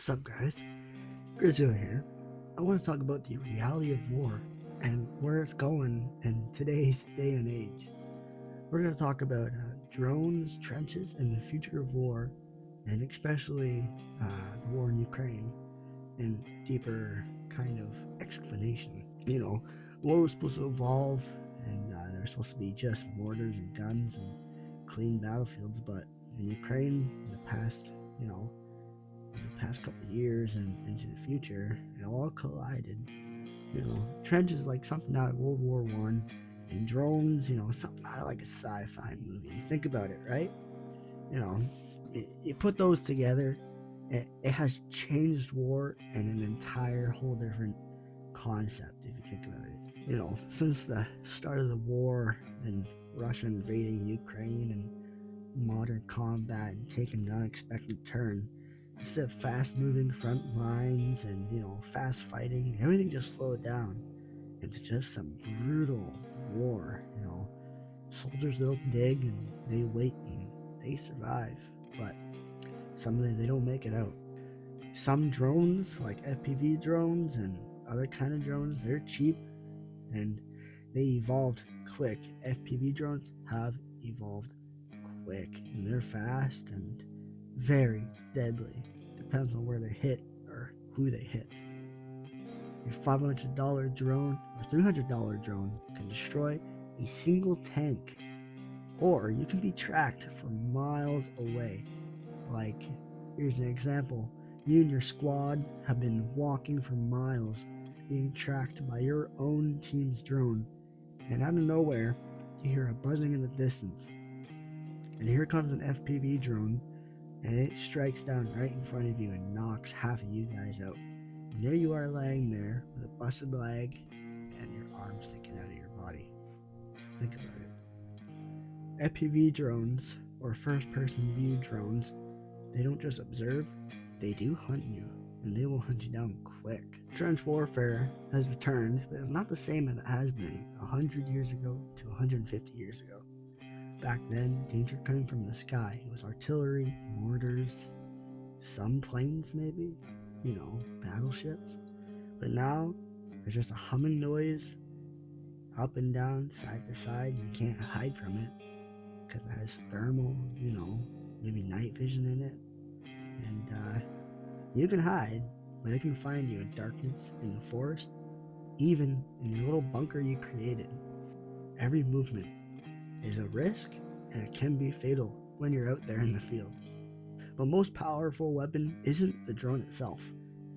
What's up, guys? Grizzly here. I want to talk about the reality of war and where it's going in today's day and age. We're going to talk about drones, trenches, and the future of war, and especially the war in Ukraine in deeper kind of explanation. War was supposed to evolve, and there was supposed to be just mortars and guns and clean battlefields, but in Ukraine, in the past, you know, in the past couple of years and into the future, it all collided. Trenches like something out of World War One, and drones, something out of like a sci-fi movie. You think about it, right? You know, you put those together, it has changed war and an entire whole different concept if you think about it. Since the start of the war and Russia invading Ukraine and modern combat and taking an unexpected turn, instead of fast moving front lines and fast fighting, everything just slowed down into just some brutal war. Soldiers don't dig and they wait and they survive, but some of them they don't make it out. Some drones like FPV drones and other kind of drones, they're cheap and they evolved quick. FPV drones have evolved quick and they're fast and very deadly. Depends on where they hit or who they hit. A $500 drone or $300 drone can destroy a single tank, or you can be tracked from miles away. Like, here's an example: you and your squad have been walking for miles, being tracked by your own team's drone, and out of nowhere, you hear a buzzing in the distance. And here comes an FPV drone, and it strikes down right in front of you and knocks half of you guys out. And there you are laying there with a busted leg and your arm sticking out of your body. Think about it. FPV drones, or first-person view drones, they don't just observe, they do hunt you, and they will hunt you down quick. Trench warfare has returned, but it's not the same as it has been 100 years ago to 150 years ago. Back then, danger coming from the sky. It was artillery, mortars, some planes maybe, battleships. But now, there's just a humming noise up and down, side to side. You can't hide from it because it has thermal, maybe night vision in it. And you can hide, but it can find you in darkness, in the forest, even in your little bunker you created. Every movement is a risk, and it can be fatal when you're out there in the field. But most powerful weapon isn't the drone itself,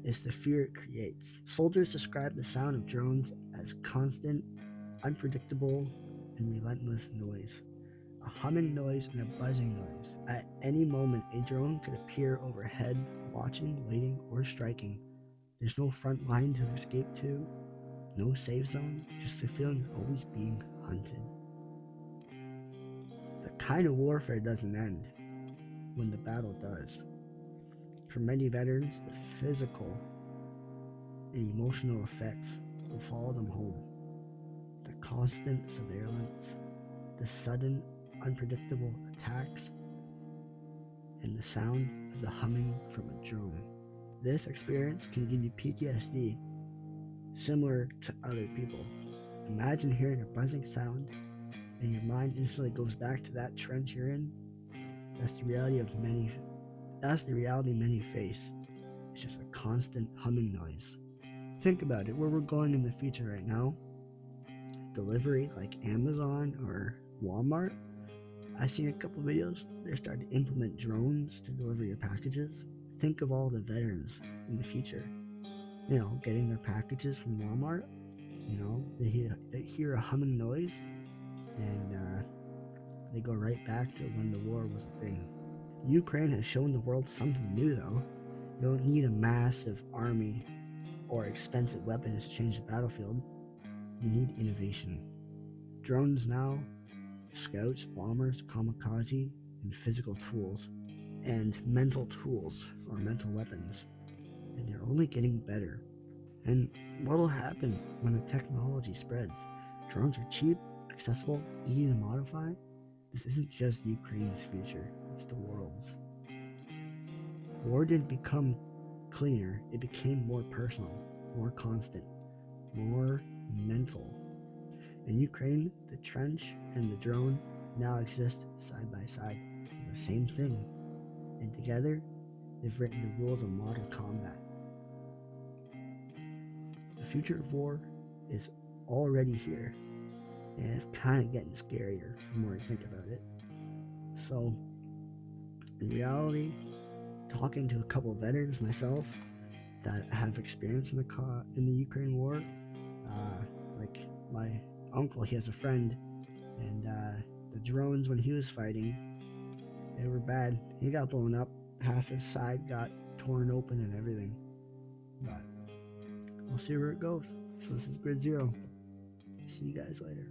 it's the fear it creates. Soldiers describe the sound of drones as constant, unpredictable, and relentless noise. A humming noise and a buzzing noise. At any moment, a drone could appear overhead, watching, waiting, or striking. There's no front line to escape to, no safe zone, just the feeling of always being hunted. The kind of warfare doesn't end when the battle does. For many veterans, the physical and emotional effects will follow them home. The constant surveillance, the sudden, unpredictable attacks, and the sound of the humming from a drone. This experience can give you PTSD, similar to other people. Imagine hearing a buzzing sound and your mind instantly goes back to that trench you're in. That's the reality many face. It's just a constant humming noise. Think about it, where we're going in the future right now. Delivery like Amazon or Walmart. I've seen a couple videos. They're starting to implement drones to deliver your packages. Think of all the veterans in the future. Getting their packages from Walmart. They hear a humming noise, and they go right back to when the war was a thing. Ukraine has shown the world something new, though. You don't need a massive army or expensive weapons to change the battlefield. You need innovation. Drones now, scouts, bombers, kamikaze, and physical tools, and mental tools or mental weapons. And they're only getting better. And what'll happen when the technology spreads? Drones are cheap, accessible, easy to modify. This isn't just Ukraine's future, it's the world's. War didn't become cleaner, it became more personal, more constant, more mental. In Ukraine, the trench and the drone now exist side by side, the same thing, and together they've written the rules of modern combat. The future of war is already here, and it's kind of getting scarier the more I think about it. So, in reality, talking to a couple of veterans myself that have experience in the Ukraine war, like my uncle, he has a friend, and the drones when he was fighting, they were bad. He got blown up, half his side got torn open and everything. But we'll see where it goes. So this is Grid Zero. See you guys later.